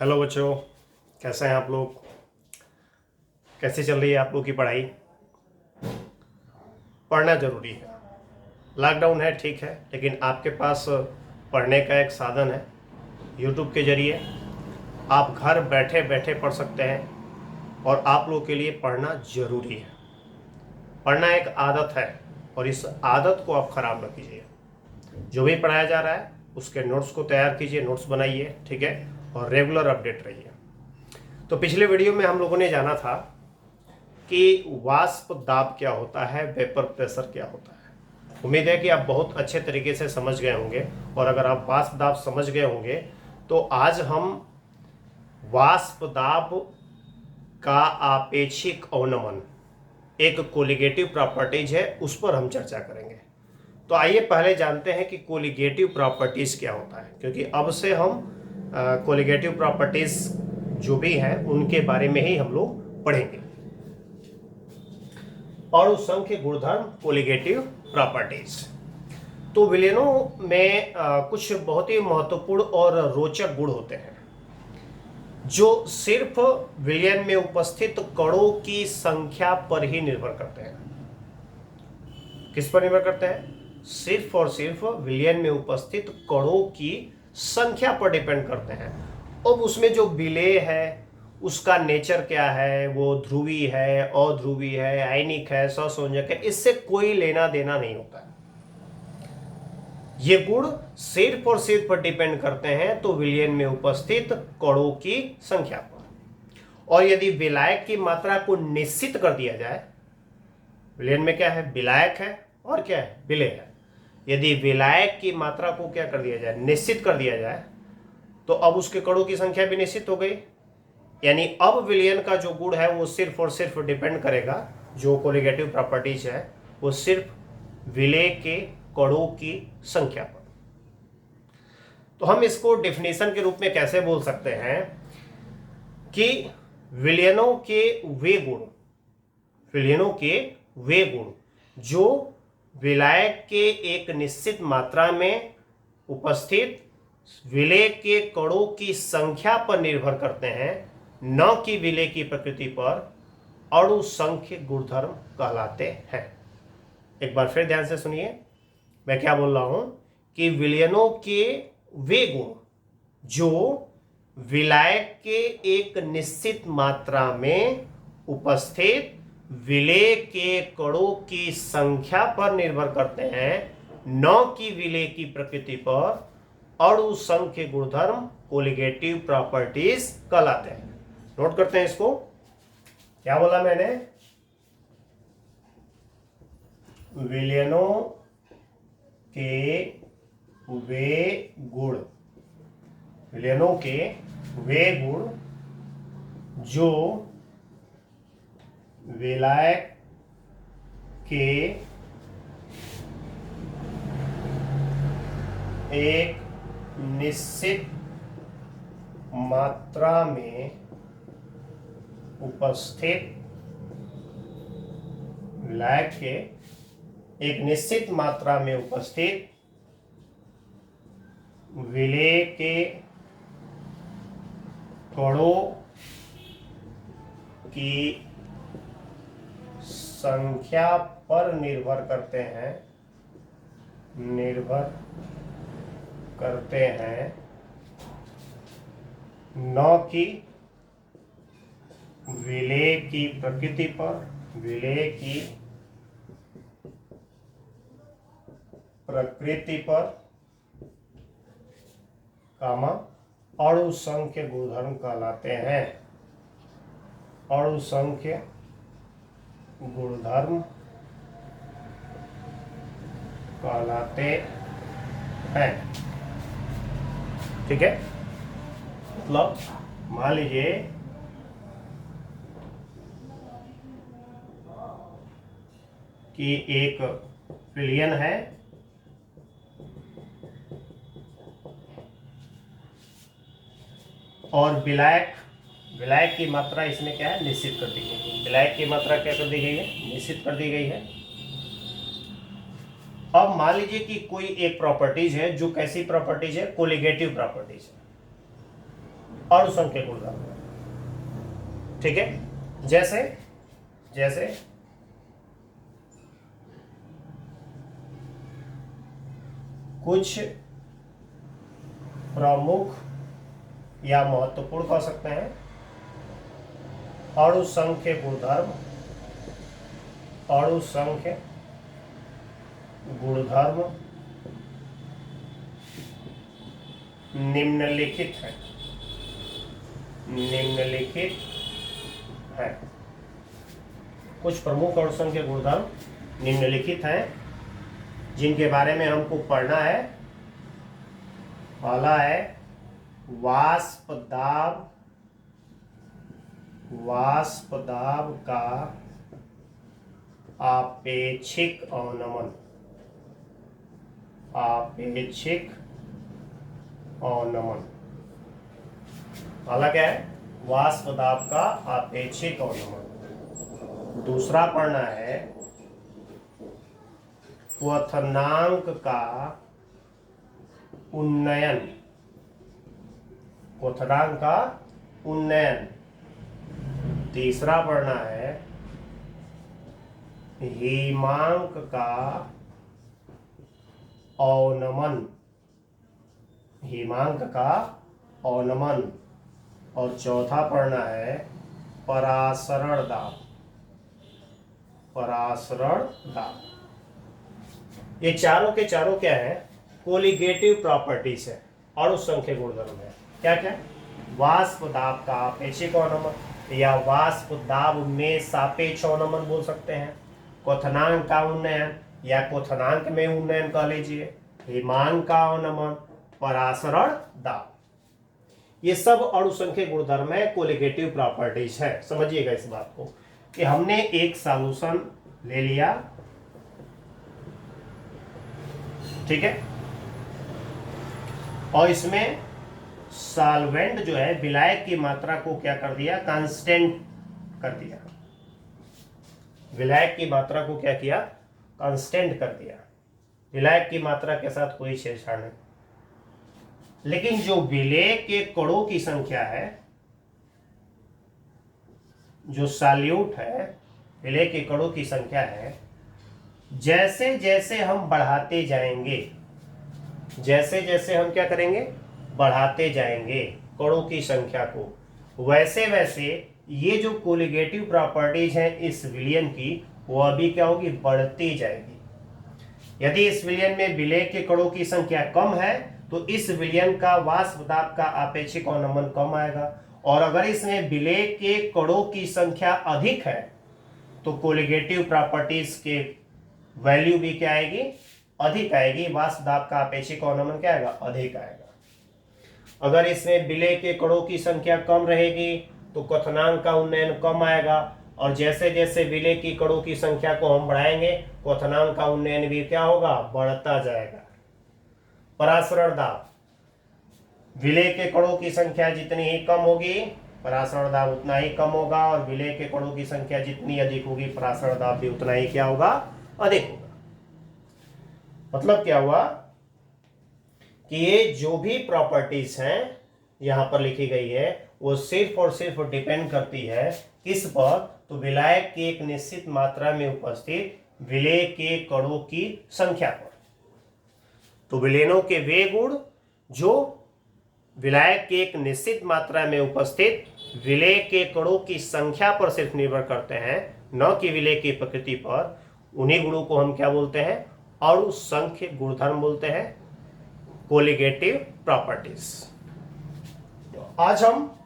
Hello बच्चों, कैसे हैं आप लोग। कैसे चल रही है आप लोग की पढ़ाई। पढ़ना ज़रूरी है। लॉकडाउन है ठीक है, लेकिन आपके पास पढ़ने का एक साधन है। यूट्यूब के ज़रिए आप घर बैठे बैठे पढ़ सकते हैं और आप लोग के लिए पढ़ना ज़रूरी है। पढ़ना एक आदत है और इस आदत को आप ख़राब न कीजिए। जो भी पढ़ाया जा रहा है उसके नोट्स को तैयार कीजिए, नोट्स बनाइए, ठीक है, और रेगुलर अपडेट रहिए। तो पिछले वीडियो में हम लोगों ने जाना था कि वाष्प दाब क्या होता है, वेपर प्रेशर क्या होता है। उम्मीद है कि आप बहुत अच्छे तरीके से समझ गए होंगे, और अगर आप वाष्प दाब समझ गए होंगे तो आज हम वाष्प दाब का आपेक्षिक अवनमन, एक कोलिगेटिव प्रॉपर्टीज है, उस पर हम चर्चा करेंगे। तो आइए पहले जानते हैं कि कोलिगेटिव प्रॉपर्टीज क्या होता है, क्योंकि अब से हम कोलिगेटिव प्रॉपर्टीज जो भी हैं उनके बारे में ही हम लोग पढ़ेंगे। अणु संख्य गुणधर्म, कोलिगेटिव प्रॉपर्टीज। तो विलयनों में कुछ बहुत ही महत्वपूर्ण और रोचक गुण होते हैं जो सिर्फ विलयन में उपस्थित कणों की संख्या पर ही निर्भर करते हैं। किस पर निर्भर करते हैं? सिर्फ और सिर्फ विलयन में उपस्थित कणों की संख्या पर डिपेंड करते हैं। अब उसमें जो विलेय है उसका नेचर क्या है, वो ध्रुवी है, अध्रुवी है, आयनिक है, सहसंयोजक है, इससे कोई लेना देना नहीं होता है। ये गुण सिर्फ और सिर्फ डिपेंड करते हैं तो विलयन में उपस्थित कणों की संख्या पर। और यदि विलायक की मात्रा को निश्चित कर दिया जाए, विलयन में क्या है? विलायक है और क्या है? विलेय है। यदि विलायक की मात्रा को क्या कर दिया जाए? निश्चित कर दिया जाए, तो अब उसके कणों की संख्या भी निश्चित हो गई। यानी अब विलयन का जो गुण है वो सिर्फ और सिर्फ डिपेंड करेगा, जो कोलिगेटिव प्रॉपर्टीज है वो सिर्फ विलेय के कणों की संख्या पर। तो हम इसको डेफिनेशन के रूप में कैसे बोल सकते हैं कि विलयनों के वे गुण जो विलायक के एक निश्चित मात्रा में उपस्थित विलेय के कणों की संख्या पर निर्भर करते हैं, न कि विलेय की प्रकृति पर, अणु संख्य गुणधर्म कहलाते हैं। एक बार फिर ध्यान से सुनिए, मैं क्या बोल रहा हूं कि विलयनों के वे गुण जो विलायक के एक निश्चित मात्रा में उपस्थित विलेय के कणों की संख्या पर निर्भर करते हैं, न कि विलेय की प्रकृति पर, अणु संख्य गुणधर्म कोलिगेटिव प्रॉपर्टीज कहलाते हैं। नोट करते हैं इसको। क्या बोला मैंने? विलयनों के वे गुण, विलयनों के वे गुण जो विलायक के एक निश्चित मात्रा में उपस्थित, विलायक के एक निश्चित मात्रा में उपस्थित विलेय के कणों की संख्या पर निर्भर करते हैं, न कि विलेय की प्रकृति पर, विलेय की प्रकृति पर, कामा अणु संख्य गुणधर्म कहलाते हैं। अणु संख्य गुणधर्म कहलाते हैं। ठीक है, मतलब मान लीजिए कि एक विलयन है और विलायक की मात्रा इसमें क्या है? निश्चित कर दी गई है। विलायक की मात्रा क्या कर दी गई है? निश्चित कर दी गई है। अब मान लीजिए कि कोई एक प्रॉपर्टीज है, जो कैसी प्रॉपर्टीज है? कोलिगेटिव प्रॉपर्टीज है। अणुसंख्यक गुणधर्म। ठीक है, जैसे जैसे कुछ प्रमुख या महत्वपूर्ण कह सकते हैं अणुसंख्य गुणधर्म, अणुसंख्य गुणधर्म निम्नलिखित है, निम्नलिखित है। कुछ प्रमुख अणुसंख्य गुणधर्म निम्नलिखित हैं जिनके बारे में हमको पढ़ना है। पहला है वाष्प दाब, वाष्प दाब का आपेक्षिक अवनमन, आपेक्षिक अवनमन। पहला क्या है? वाष्प दाब का आपेक्षिक अवनमन। दूसरा पढ़ना है क्वथनांक का उन्नयन, क्वथनांक का उन्नयन। तीसरा पढ़ना है हिमांक का अवनमन, हिमांक का अवनमन। और चौथा पढ़ना है परासरण दाब, परासरण दाब। ये चारों के चारों क्या है? कोलिगेटिव प्रॉपर्टीज है, अणुसंख्यक गुणधर्म है। क्या क्या? वाष्प दाब का आपेक्षिक अवनमन या वाष्प दाब में सापेक्ष अवनमन बोल सकते हैं, क्वथनांक का उन्नयन या क्वथनांक में उन्नयन कह लीजिए, हिमांक का अवनमन, परासरण दाब। ये सब अणुसंख्यक गुणधर्म है, कोलिगेटिव प्रॉपर्टीज है। समझिएगा इस बात को कि हमने एक सॉल्यूशन ले लिया, ठीक है, और इसमें सॉल्वेंट जो है विलायक की मात्रा को क्या कर दिया? कांस्टेंट कर दिया। विलायक की मात्रा को क्या किया? कांस्टेंट कर दिया। विलायक की मात्रा के साथ कोई छेड़छाड़ नहीं। लेकिन जो विलेय के कणों की संख्या है, जो सॉल्यूट है, विलेय के कणों की संख्या है, जैसे जैसे हम बढ़ाते जाएंगे, जैसे जैसे हम क्या करेंगे? बढ़ाते जाएंगे कणों की संख्या को, वैसे वैसे ये जो कोलिगेटिव प्रॉपर्टीज हैं इस विलयन की, वो अभी क्या होगी? बढ़ती जाएगी। यदि इस विलयन में विलेय के कणों की संख्या कम है तो इस विलयन का वाष्प दाब का आपेक्षिक अवनमन कम आएगा, और अगर इसमें विलेय के कणों की संख्या अधिक है तो कोलिगेटिव प्रॉपर्टीज के वैल्यू भी क्या आएगी? अधिक आएगी। वाष्प दाब का आपेक्षिक अवनमन क्या आएगा? अधिक आएगा। अगर इसमें विलेय के कणों की संख्या कम रहेगी तो क्वथनांक का उन्नयन कम आएगा, और जैसे जैसे विलेय की कणों की संख्या को हम बढ़ाएंगे क्वथनांक का उन्नयन भी क्या होगा? बढ़ता जाएगा। परासरण दाब, विलेय के कणों की संख्या जितनी ही कम होगी परासरण दाब उतना ही कम होगा, और विलेय के कणों की संख्या जितनी अधिक होगी परासरण दाब भी उतना ही क्या होगा? अधिक होगा। मतलब क्या हुआ कि ये जो भी प्रॉपर्टीज हैं यहां पर लिखी गई है वो सिर्फ और सिर्फ डिपेंड करती है किस पर? तो विलायक की एक निश्चित मात्रा में उपस्थित विलेय के कणों की संख्या पर। तो विलयनों के वे गुण जो विलायक की एक निश्चित मात्रा में उपस्थित विलेय के कणों की संख्या पर सिर्फ निर्भर करते हैं, न कि विलेय की प्रकृति पर, उन्हीं गुणों को हम क्या बोलते हैं? अणुसंख्य गुणधर्म बोलते हैं, कोलिगेटिव प्रॉपर्टीज। आज हम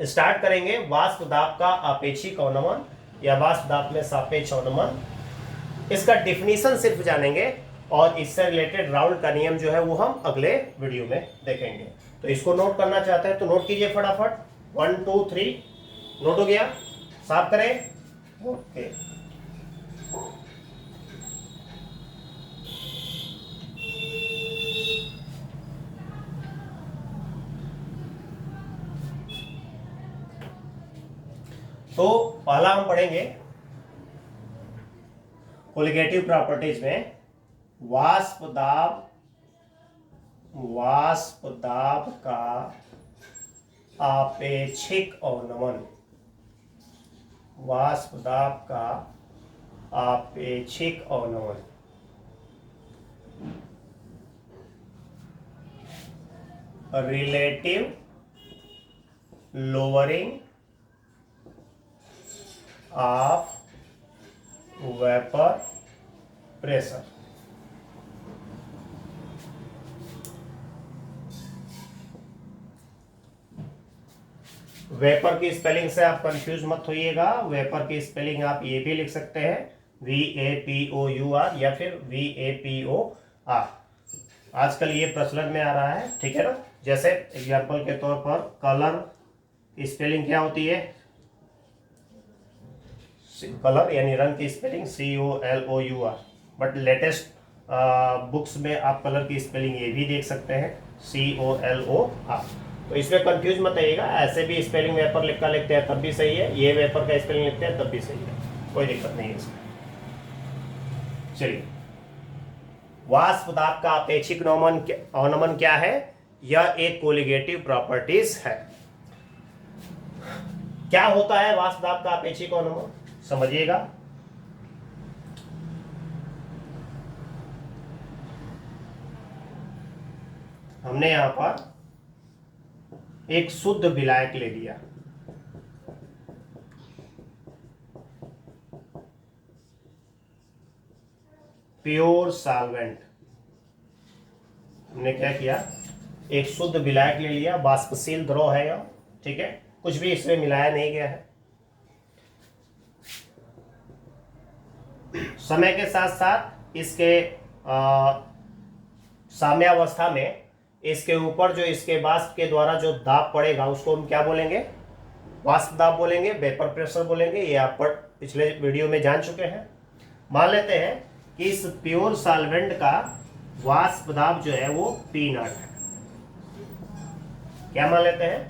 स्टार्ट करेंगे वाष्प दाब का आपेक्षिक अवनमन या वाष्प दाब में सापेक्ष अवनमन। इसका डिफिनीशन सिर्फ जानेंगे और इससे रिलेटेड राउल्ट का नियम जो है वो हम अगले वीडियो में देखेंगे। तो इसको नोट करना चाहते हैं तो नोट कीजिए फटाफट। 1 2 3 नोट हो गया? साफ करें। ओके, तो पहला हम पढ़ेंगे कोलिगेटिव प्रॉपर्टीज में वाष्प दाब का आपेक्षिक अवनमन, वाष्प दाब का आपेक्षिक अवनमन। Relative lowering of vapour pressure. Vapour की स्पेलिंग से आप कंफ्यूज मत होइएगा। वेपर की स्पेलिंग आप ये भी लिख सकते हैं, VAPOUR या फिर VAPOR। आजकल ये प्रचलन में आ रहा है, ठीक है ना। जैसे एग्जाम्पल के तौर पर कलर स्पेलिंग क्या होती है, कलर यानी रंग की spelling COLOUR, but latest books में आप कलर की स्पेलिंग ये भी देख सकते हैं, COLOR। तो इसमें कंफ्यूज मत आइएगा, ऐसे भी स्पेलिंग वेपर लिखा लिखते हैं तब भी सही है, ये वेपर का स्पेलिंग लिखते हैं तब भी सही है, कोई दिक्कत नहीं है इसमें। चलिए, वाष्प दाब का अपेक्षिक अवनमन क्या है? यह एक कोलिगेटिव प्रॉपर्टीज है। क्या होता है वाष्प दाब का अपेक्षिक अवनमन, समझिएगा। हमने यहां पर एक शुद्ध विलायक ले लिया, प्योर सॉल्वेंट। हमने क्या किया, एक शुद्ध विलायक ले लिया, वाष्पशील द्रव है यह, ठीक है, कुछ भी इसमें मिलाया नहीं गया है। समय के साथ साथ इसके साम्यावस्था में इसके ऊपर जो इसके वाष्प के द्वारा जो दाब पड़ेगा उसको हम क्या बोलेंगे, वाष्प दाब बोलेंगे, वेपर प्रेशर बोलेंगे। ये आप पिछले वीडियो में जान चुके हैं। मान लेते हैं कि इस प्योर सॉल्वेंट का वाष्प दाब जो है वो P0 है। क्या मान लेते हैं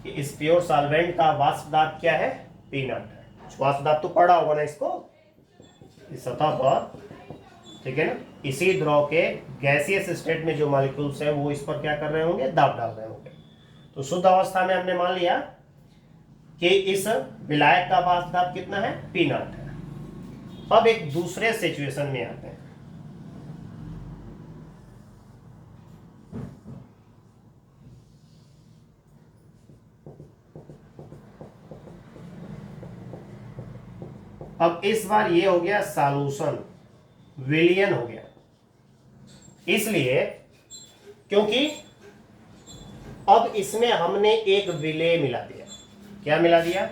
कि इस प्योर सॉल्वेंट का वाष्प दाब क्या है, P0 है। वाष्प दाब तो पढ़ा होगा ना इसको, इस सतह पर, ठीक है ना। इसी द्रव के गैसियस स्टेट में जो मॉलिक्यूल्स है वो इस पर क्या कर रहे होंगे, दाब डाल रहे होंगे। तो शुद्ध अवस्था में हमने मान लिया कि इस विलायक का वाष्प दाब कितना है, P0 है। अब एक दूसरे सिचुएशन में आते हैं। अब इस बार ये हो गया सॉल्यूशन, विलयन हो गया, इसलिए क्योंकि अब इसमें हमने एक विलेय मिला दिया। क्या मिला दिया,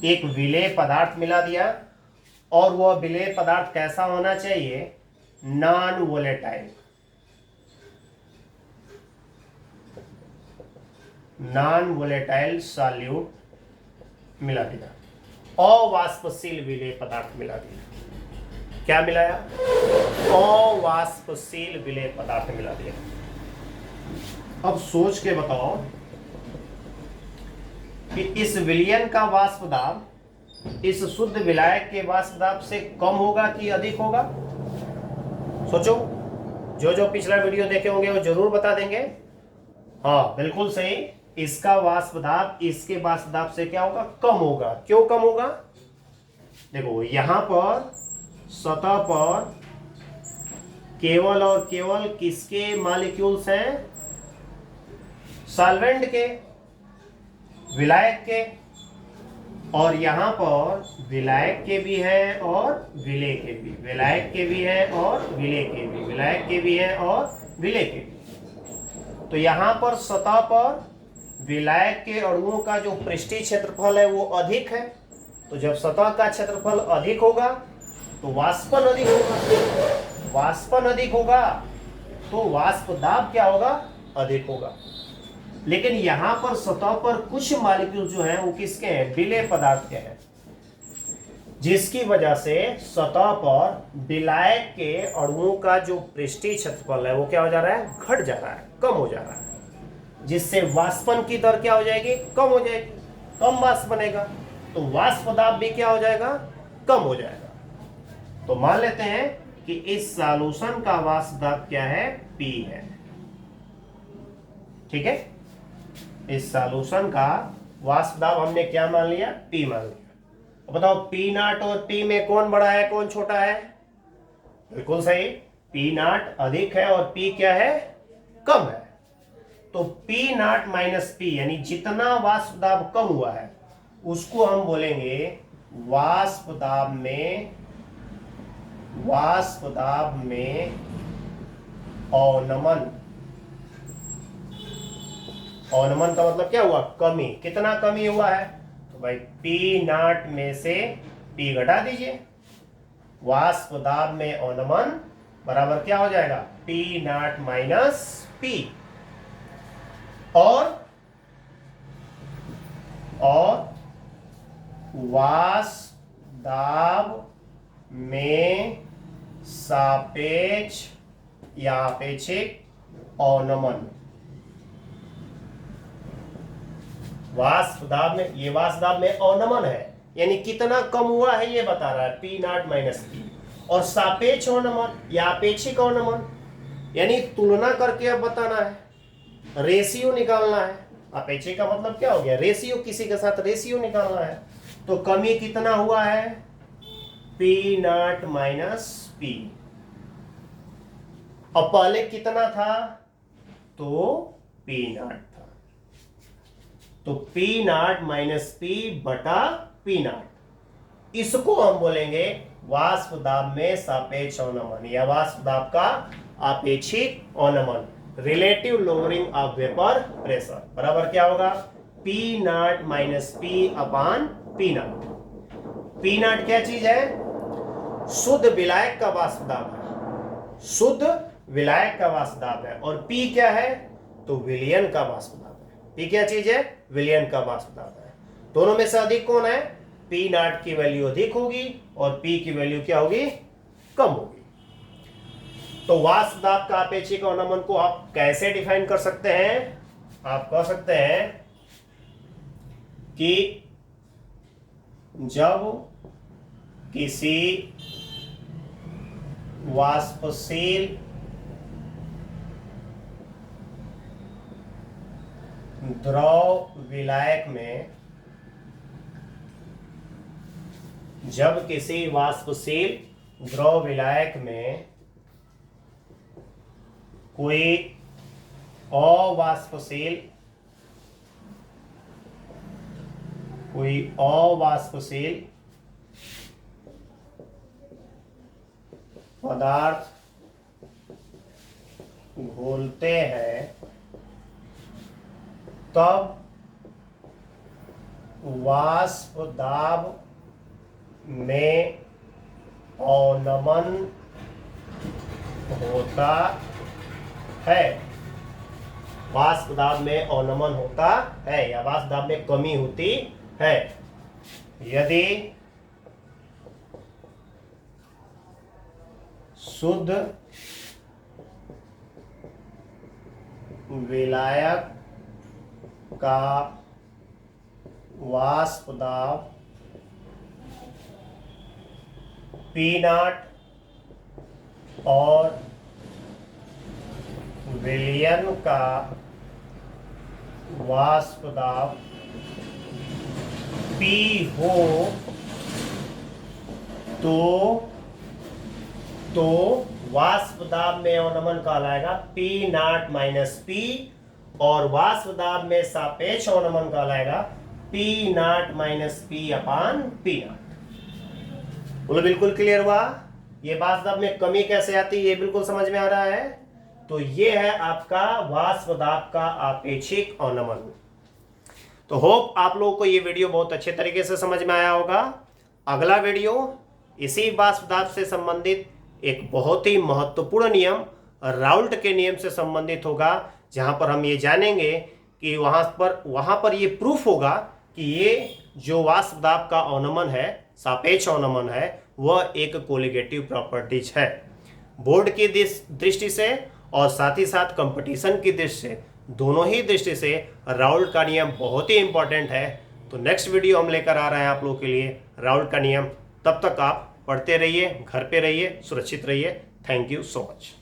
एक विलेय पदार्थ मिला दिया, और वह विलेय पदार्थ कैसा होना चाहिए, non volatile, non volatile solute मिला दिया, अवाष्पशील विलेय पदार्थ मिला दिया। क्या मिलाया, अवाष्पशील विलेय पदार्थ मिला दिया। अब सोच के बताओ कि इस विलयन का वाष्प दाब इस शुद्ध विलायक के वाष्प दाब से कम होगा कि अधिक होगा? सोचो, जो जो पिछला वीडियो देखे होंगे वो जरूर बता देंगे। हाँ बिल्कुल सही, इसका वाष्प दाब इसके वाष्प दाब से क्या होगा, कम होगा। क्यों कम होगा, देखो यहां पर सतह पर केवल और केवल किसके मॉलिक्यूल्स हैं, सॉल्वेंट के, विलायक के, और यहां पर विलायक के भी हैं और विलेय के भी, विलायक के भी हैं और विलेय के भी, विलायक के भी हैं और विलेय के भी। तो यहां पर सतह पर विलायक के अणुओं का जो पृष्ठीय क्षेत्रफल है वो अधिक है। तो जब सतह का क्षेत्रफल अधिक होगा तो वाष्पन अधिक होगा, वाष्पन अधिक होगा तो वाष्प दाब क्या होगा, अधिक होगा। लेकिन यहां पर सतह पर कुछ मॉलिक्यूल जो हैं वो किसके हैं, विलेय पदार्थ के हैं, जिसकी वजह से सतह पर विलायक के अणुओं का जो पृष्ठीय क्षेत्रफल है वो क्या हो जा रहा है, घट जा रहा है, कम हो जा रहा है, जिससे वाष्पन की दर क्या हो जाएगी, कम हो जाएगी, कम वाष्प बनेगा, तो वाष्प दाब भी क्या हो जाएगा, कम हो जाएगा। तो मान लेते हैं कि इस सॉल्यूशन का वाष्प दाब क्या है, P है, ठीक है। इस सॉल्यूशन का वाष्प दाब हमने क्या मान लिया, P मान लिया। अब बताओ P नॉट और P में कौन बड़ा है कौन छोटा है? बिल्कुल सही, P नॉट अधिक है और P क्या है, कम है। तो P नॉट माइनस P यानी जितना वाष्प दाब कम हुआ है उसको हम बोलेंगे वाष्प दाब में अवनमन। अवनमन का मतलब क्या हुआ, कमी। कितना कमी हुआ है, तो भाई P नॉट में से P घटा दीजिए, वाष्प दाब में अवनमन बराबर क्या हो जाएगा, P नॉट माइनस P। और वाष्प दाब में सापेक्ष या अपेक्षिक अवनमन। वाष्प दाब में, ये वाष्प दाब में अवनमन है यानी कितना कम हुआ है ये बता रहा है, P नॉट माइनस P। और सापेक्ष अवनमन या अपेक्षिक अवनमन यानी तुलना करके अब बताना है, रेशियो निकालना है। अपेक्षिक का मतलब क्या हो गया, रेशियो, किसी के साथ रेशियो निकालना है। तो कमी कितना हुआ है, P नॉट माइनस P। अब पहले कितना था, तो P नॉट था, तो P नॉट माइनस P बटा P नॉट। इसको हम बोलेंगे वाष्प दाब में सापेक्ष अवनमन या वाष्प दाब का आपेक्षिक अवनमन, relative lowering of vapour pressure. बराबर क्या होगा, P naught minus P upon P naught. P naught क्या चीज है, शुद्ध विलायक का वाष्प दाब है, शुद्ध विलायक का वाष्प दाब है। और P क्या है, तो विलयन का वाष्प दाब है। P क्या चीज है, विलयन का वाष्प दाब है। दोनों में से अधिक कौन है, P नॉट की वैल्यू अधिक होगी और P की वैल्यू क्या होगी, कम होगी। तो वाष्प दाब का आपेक्षिक अवनमन को आप कैसे डिफाइन कर सकते हैं, आप कह सकते हैं कि जब किसी वाष्पशील द्रव विलायक में, जब किसी वाष्पशील द्रव विलायक में कोई अवाष्पशील पदार्थ घोलते हैं, तब वाष्प दाब में अवनमन होता है। वाष्प दाब में अवनमन होता है या वाष्प दाब में कमी होती है यदि शुद्ध विलायक का वाष्प दाब P नॉट और विलयन का वाष्प दाब P हो तो वाष्प दाब में अवनमन कहलाएगा P नॉट माइनस P और वाष्प दाब में सापेक्ष अवनमन कहलाएगा P naught minus P upon P not. बोलो बिल्कुल क्लियर हुआ, ये वाष्प दाब में कमी कैसे आती है ये बिल्कुल समझ में आ रहा है। तो ये है आपका वाष्प दाब का आपेक्षिक अवनमन। तो होप आप लोगों को ये वीडियो बहुत अच्छे तरीके से समझ में आया होगा। अगला वीडियो इसी वाष्प दाब से संबंधित एक बहुत ही महत्वपूर्ण नियम, राउल्ट के नियम से संबंधित होगा, जहां पर हम ये जानेंगे कि वहां पर ये प्रूफ होगा कि ये जो वाष्प दाब का अवनमन है, सापेक्ष अवनमन है, वह एक कोलिगेटिव प्रॉपर्टीज है। बोर्ड की दृष्टि से और साथ ही साथ कंपटीशन की दृष्टि से, दोनों ही दृष्टि से राउल्ट का नियम बहुत ही इंपॉर्टेंट है। तो नेक्स्ट वीडियो हम लेकर आ रहे हैं आप लोगों के लिए राउल्ट का नियम। तब तक आप पढ़ते रहिए, घर पे रहिए, सुरक्षित रहिए। Thank you so much.